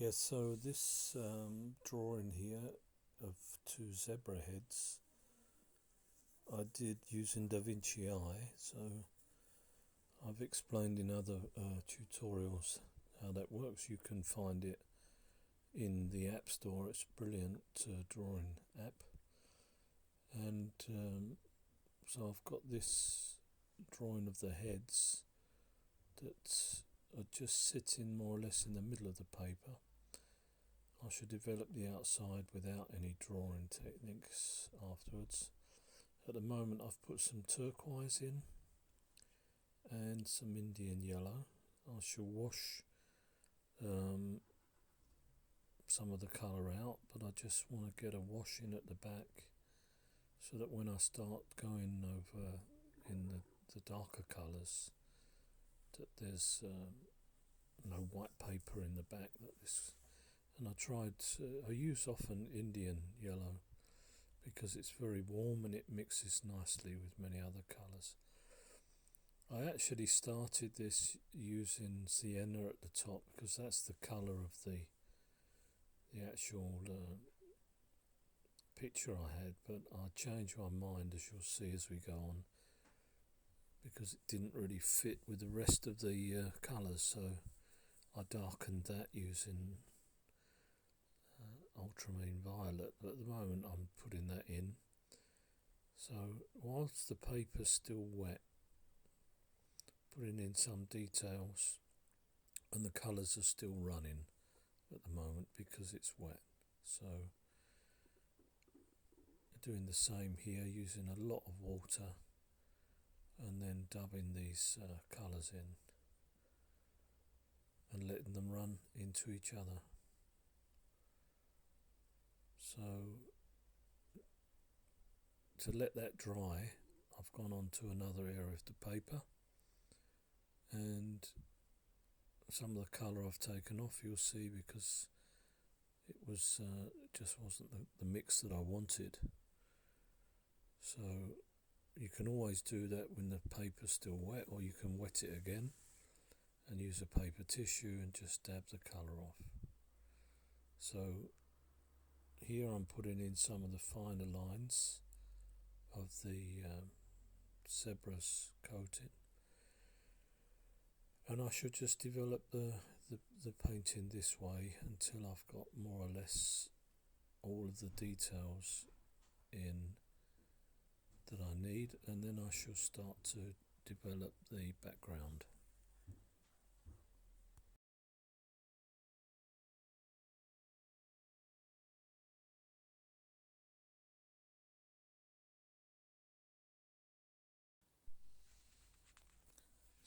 Yeah, so this drawing here of two zebra heads I did using davinci. So I've explained in other tutorials how that works. You can find it in the App Store. It's a brilliant drawing app. And so I've got this drawing of the heads that are just sitting more or less in the middle of the paper. I should develop the outside without any drawing techniques afterwards. At the moment I've put some turquoise in and some Indian yellow. I shall wash some of the colour out, but I just want to get a wash in at the back so that when I start going over in the darker colours, that there's no white paper in the back. And I use often Indian yellow because it's very warm and it mixes nicely with many other colours. I actually started this using sienna at the top because that's the colour of the actual picture I had, but I changed my mind, as you'll see as we go on, because it didn't really fit with the rest of the colours, so I darkened that using ultramarine violet, but at the moment I'm putting that in. So whilst the paper's still wet, putting in some details, and the colours are still running at the moment because it's wet. So doing the same here, using a lot of water and then dubbing these colours in and letting them run into each other. So to let that dry, I've gone on to another area of the paper, and some of the colour I've taken off, you'll see, because it was just wasn't the mix that I wanted. So you can always do that when the paper's still wet, or you can wet it again and use a paper tissue and just dab the colour off. So here I'm putting in some of the finer lines of the zebra's coating, and I should just develop the painting this way until I've got more or less all of the details in that I need, and then I shall start to develop the background.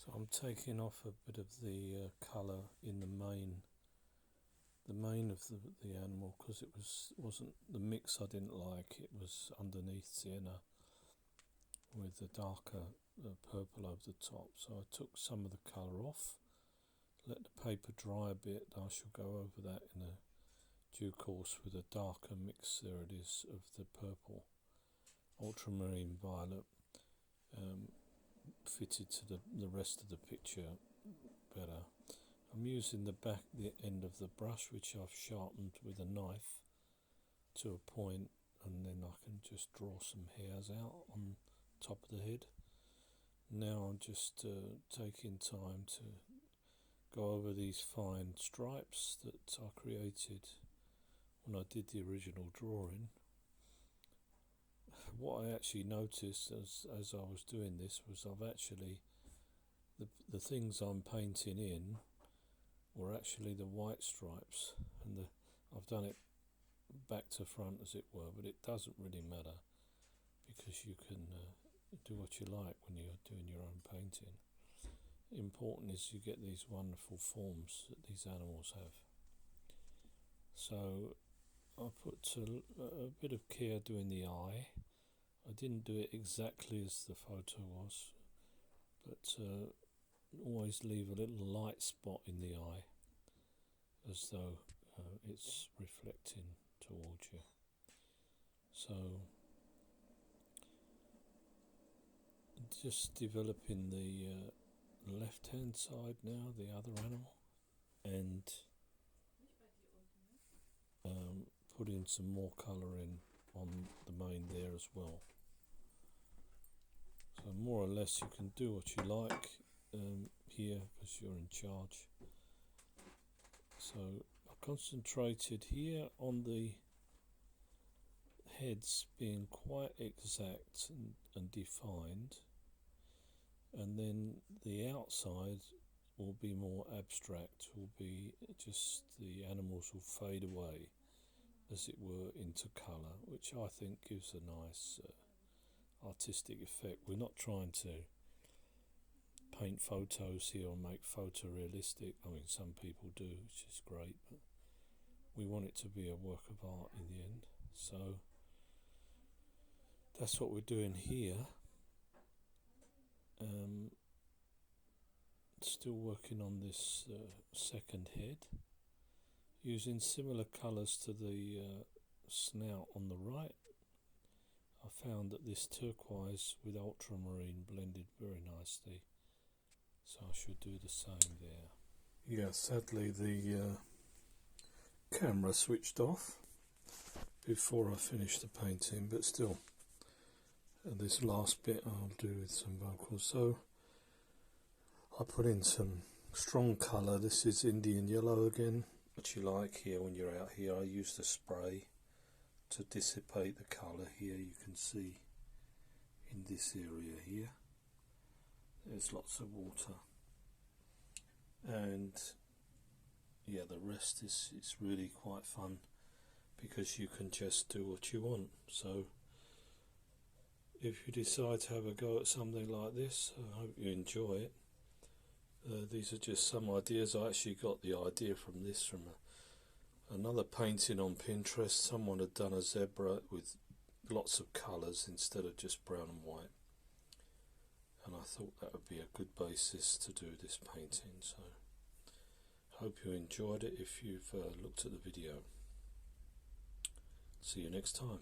So I'm taking off a bit of the colour in the mane of the animal, because it wasn't the mix I didn't like. It was underneath sienna with the darker purple over the top. So I took some of the colour off, let the paper dry a bit. I shall go over that in a due course with a darker mix. There it is, of the purple, ultramarine violet, fitted to the rest of the picture better. I'm using the end of the brush, which I've sharpened with a knife to a point, and then I can just draw some hairs out on top of the head. Now I'm just taking time to go over these fine stripes that I created when I did the original drawing. What I actually noticed as I was doing this was I've actually, the things I'm painting in were actually the white stripes, and I've done it back to front, as it were, but it doesn't really matter because you can do what you like when you're doing your own painting. Important is you get these wonderful forms that these animals have. So I put a bit of care doing the eye. I didn't do it exactly as the photo was, but always leave a little light spot in the eye, as though it's reflecting towards you. So just developing the left hand side now, the other animal, and putting some more colour in on the mane there as well. So more or less you can do what you like here because you're in charge. So I concentrated here on the heads being quite exact and defined, and then the outside will be more abstract, will be just the animals will fade away as it were into colour, which I think gives a nice artistic effect. We're not trying to paint photos here or make photorealistic. I mean, some people do, which is great, but we want it to be a work of art in the end. So that's what we're doing here. Still working on this second head, using similar colours to the snout on the right. I found that this turquoise with ultramarine blended very nicely, so I should do the same there. Yeah, sadly the camera switched off before I finished the painting, but still this last bit I'll do with some vocals. So I put in some strong colour. This is Indian yellow again. What you like here when you're out here, I used a spray to dissipate the colour here. You can see in this area here there's lots of water, and yeah, the rest is really quite fun because you can just do what you want. So if you decide to have a go at something like this, I hope you enjoy it. These are just some ideas. I actually got the idea from this from another painting on Pinterest. Someone had done a zebra with lots of colours instead of just brown and white, and I thought that would be a good basis to do this painting. So hope you enjoyed it if you've looked at the video. See you next time.